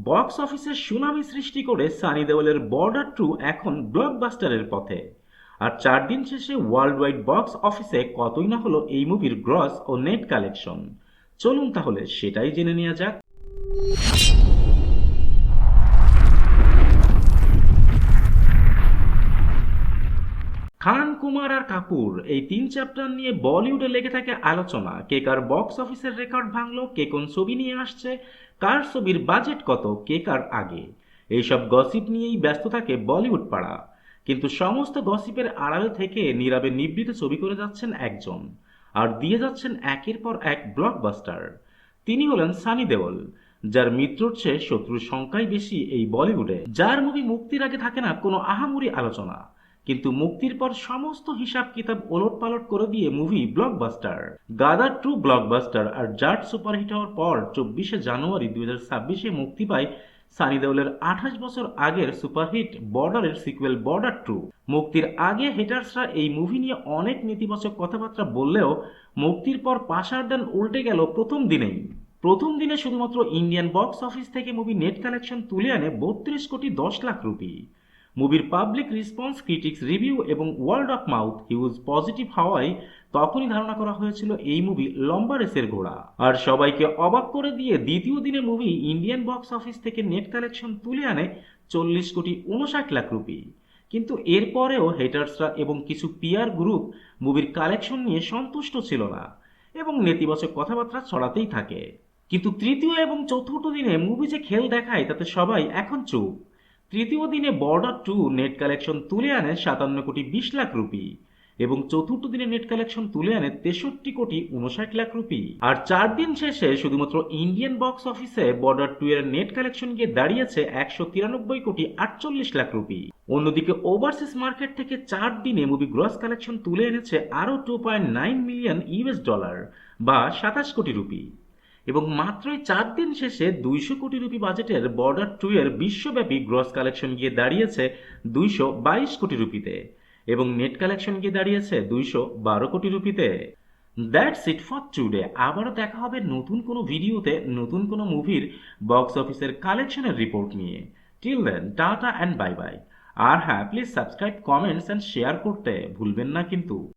Box অফিসে tsunami সৃষ্টি করে সানি দেওলের বর্ডার 2 এখন ব্লকবাস্টারের পথে। আর 4 দিন শেষে ওয়ার্ল্ড ওয়াইড বক্স অফিসে কতই না হলো এই মুভির গ্রস ও নেট কালেকশন। চলুন তাহলে সেটাই জেনে নেওয়া যাক। খান, কুমার আর কাপুর এই 3 চ্যাপ্টার নিয়ে বলিউডে লেগে থাকে আলোচনা। কে কার বক্স অফিসের রেকর্ড ভাঙলো, কে কোন ছবি নিয়ে আসছে, কার ছবির বাজেট কত, কে কার আগে। এইসব গসিপ নিয়েই ব্যস্ত থাকে বলিউড পাড়া। কিন্তু সমস্ত গসিপের আড়ালে থেকে নীরবে নিবৃতে ছবি করে যাচ্ছেন একজন, আর দিয়ে যাচ্ছেন একের পর এক ব্লকবাস্টার। তিনি হলেন সানি দেওল, যার মিত্রর চেয়ে শত্রুর সংখ্যাই বেশি এই বলিউডে। যার মুভি মুক্তির আগে থাকে না কোনো আহামরি আলোচনা, কিন্তু মুক্তির পর সমস্ত হিসাব কিতাব ওলটপালট করে দিয়ে মুভি ব্লকবাস্টার। গাদার 2 ব্লকবাস্টার, আর জাট সুপারহিট হওয়ার পর 24শে জানুয়ারি 2026-এ মুক্তি পায় সানি দেওলের 28 বছর আগের সুপারহিট বর্ডারের সিকুয়েল বর্ডার 2। মুক্তির আগে হেটার্সরা এই মুভি নিয়ে অনেক নেতিবাচক কথাবার্তা বললেও মুক্তির পর পাশার ডান উল্টে গেল প্রথম দিনেই। প্রথম দিনে শুধুমাত্র ইন্ডিয়ান বক্স অফিস থেকে মুভি নেট কালেকশন তুলে আনে 32 কোটি 10 লাখ রুপি। মুভির পাবলিক রেসপন্স, ক্রিটিক্স রিভিউ এবং word of mouth huge positive হওয়ায় তখনই ধারণা করা হয়েছিল এই মুভি লম্বা রেসের ঘোড়া। আর সবাইকে অবাক করে দিয়ে দ্বিতীয় দিনে মুভি ইন্ডিয়ান বক্স অফিস থেকে নেট কালেকশন তুলে আনে 40 কোটি 59 লাখ রুপি। কিন্তু এরপরেও হেটার্সরা এবং কিছু পিআর গ্রুপ মুভির কালেকশন নিয়ে সন্তুষ্ট ছিল না এবং নেতিবাচক কথাবার্তা ছড়াতেই থাকে। কিন্তু তৃতীয় এবং চতুর্থ দিনে মুভি যে খেল দেখায় তাতে সবাই এখন চুপ। তৃতীয় দিনে বর্ডার 2 নেট কালেকশন তুলে আনে 57 কোটি 20 লাখ রুপি এবং চতুর্থ দিনে নেট কালেকশন তুলে আনে 63 কোটি 59 লাখ রুপি। আর 4 দিন শেষে শুধুমাত্র ইন্ডিয়ান বক্স অফিসে বর্ডার 2 এর নেট কালেকশন গিয়ে দাঁড়িয়েছে 193 কোটি 48 লাখ রুপি। অন্যদিকে ওভারসিজ মার্কেট থেকে 4 দিনে মুভি গ্রস কালেকশন তুলে এনেছে আরও 2.9 মিলিয়ন US ডলার বা 27 কোটি রুপি। এবং মাত্রই 4 দিন শেষে 200 কোটি রুপি বাজেটের বর্ডার 2 এর বিশ্বব্যাপী গ্রস কালেকশন গিয়ে দাঁড়িয়েছে 222 কোটি রুপিতে এবং নেট কালেকশন গিয়ে দাঁড়িয়েছে 212 কোটি রুপিতে। That's it for today. আবারও দেখা হবে নতুন কোনো ভিডিওতে নতুন কোনো মুভির বক্স অফিসের কালেকশনের রিপোর্ট নিয়ে। Till then, tata and bye bye. আর হ্যাঁ, please subscribe, comments and share করতে ভুলবেন না কিন্তু।